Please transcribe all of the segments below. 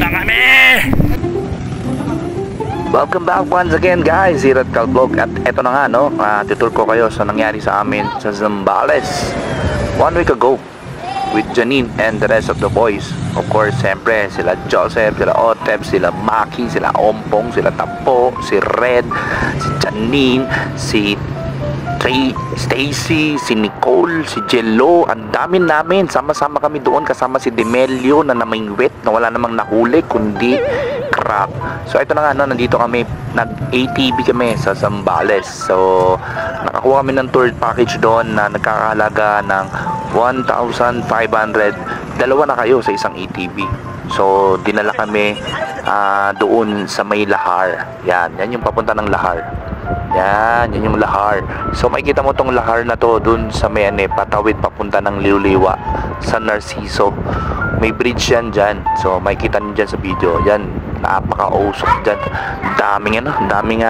na kami! Welcome back once again guys, here at Calvlog. At eto na nga no, tutur ko kayo sa nangyari sa amin sa Zambales 1 week ago with Janine and the rest of the boys. Of course, siyempre sila Joseph, sila Otep, sila Maki, sila Ompong, sila Tapo, si Red, si Janine, si Stacy, si Nicole, si Jello. Ang dami namin, sama-sama kami doon kasama si Demelio na namingwit na wala namang nahuli kundi crap. So ito na nga no, nandito kami, nag-ATV kami sa Zambales. So nakakuha kami ng tour package doon na nagkakahalaga ng 1,500. Dalawa na kayo sa isang ATV. So dinala kami doon sa may Lahar. Yan yung papunta ng Lahar. Yan yung Lahar. So makikita mo tong Lahar na to dun sa may patawid papunta ng Liuliwa sa Narciso. May bridge yan dyan. So makikita nyo dyan sa video. Yan, napaka-usok dyan. Daming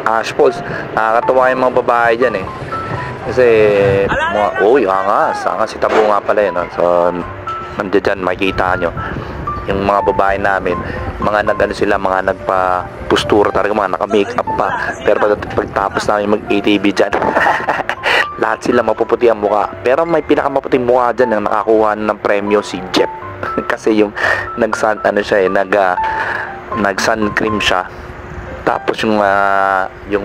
ashpoles. Nakakatawa yung mga babae dyan eh. Kasi angas si Tabo nga pala yun. So nandiyan dyan, makikita nyo yung mga babae namin, mga mga nagpa-pustura talaga, mga naka-makeup pa. Pero pagtapos namin mag-ATV dyan, lahat sila mapuputi ang mukha. Pero may pinakamaputing mukha dyan yung nakakuha ng premyo, si Jeff. Kasi yung nag-sun cream siya. Tapos yung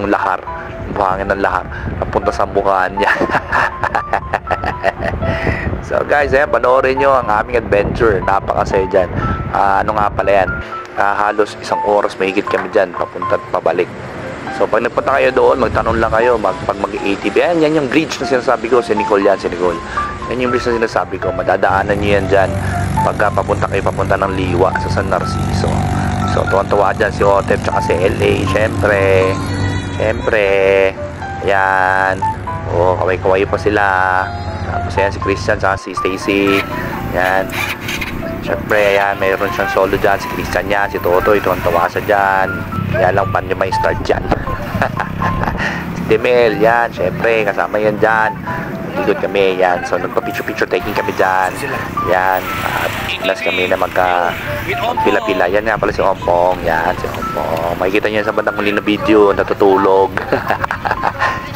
Lahar, buhangin ng Lahar, napunta sa mukhaan niya. So guys, panoorin nyo ang aming adventure. Napakasaya dyan. Ano nga pala yan, halos 1 oras mahigit kami dyan, papunta at pabalik. So pag nagpunta kayo doon, magtanong lang kayo pag mag-ATV. Yan yung bridge na sinasabi ko. Si Nicole. Yan yung bridge na sinasabi ko. Madadaanan nyo yan dyan pagka papunta ng Liwa sa San Narciso. So tuwan-tuwa dyan si Otep tsaka si LA. Siyempre yan, kaway-kaway pa sila. Tapos yan si Christian tsaka si Stacy. Yan, siyempre yan, mayroon siyang solo dyan, si Christian yan, si Totoy, tuwan-tuwa siya dyan. Yan lang pan yung may start dyan. Si Demel, yan, siyempre kasama yan dyan. Ikot kami, yan. So nagpa-picture taking kami dyan. Yan, at plus kami na magpila-pila. Yan nga pala si Ompong. Yan, si Ompong. Makikita niyo sa bandang huli na video, natutulog.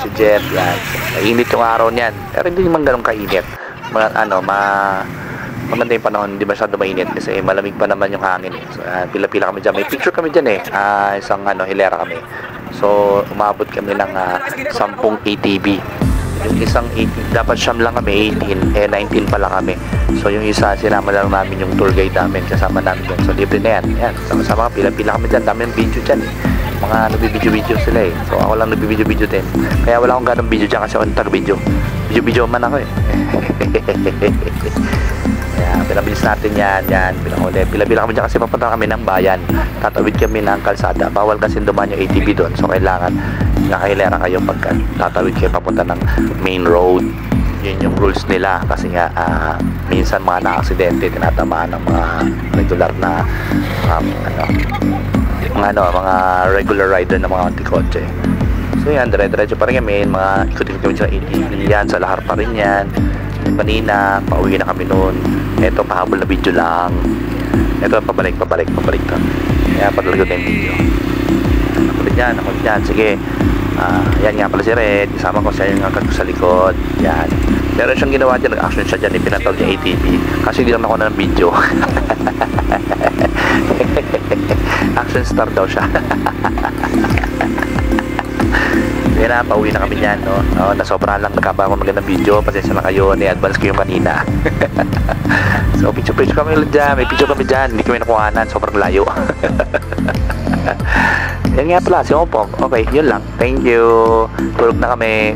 Si Jeff, yan. Mainit yung araw niyan. Pero hindi naman ganun kainit. Maganda yung panahon, hindi masyado mainit kasi malamig pa naman yung hangin eh. So pila-pila kami dyan. May picture kami dyan eh. Isang hilera kami. So umabot kami ng 10 ATV. Yung isang 18, dapat siyam lang kami, 18, 19 pala kami. So yung isa, sinama lang namin yung tour guide namin, kasama namin yun. So libre na yan. Yan, sama-sama, pila-pila kami dyan. Dami ng video dyan eh. Mga nagbibideo-video sila eh. So ako lang nagbibideo-video din. Kaya wala akong ganong video dyan kasi ako nag-video. Video-video man ako eh. Yan, pinabilis natin yan. Pila-pila kami dyan kasi papunta kami ng bayan. Tatawid kami ng kalsada. Bawal kasi dumaan yung ATV doon. So kailangan nakahilera kayo pagka tatawid kayo papunta ng main road. Yun yung rules nila kasi nga minsan mga na-aksidente, tinatamaan ng mga regular na mga regular rider na mga antikotse. So yan, dire-diretso pa rin kami, mga ikot-ikot kami sa ATV yan, sa Lahar pa rin yan. Kanina, pauwi na kami noon. Ito, pahabol na video lang. Ito, pabalik to. Kaya padalagot na yung video. Ako dyan, sige. Yan nga pala si Red, kasama ko siya yung angkat ko sa likod. Yan, meron siyang ginawa dyan, nag-action siya dyan, ipinatawag niya ATV kasi hindi lang ako na ng video. Action star daw siya. Yan na, pauwi na kami dyan, no? Nasobrahan lang, nagkaba ako magandang video, pasensya na kayo, ni-advance ko yung kanina. So picture kami dyan, may picture kami dyan, hindi kami nakuhanan, sobrang layo. Yan nga pala, si Ompong. Okay, yun lang. Thank you. Tulog na kami.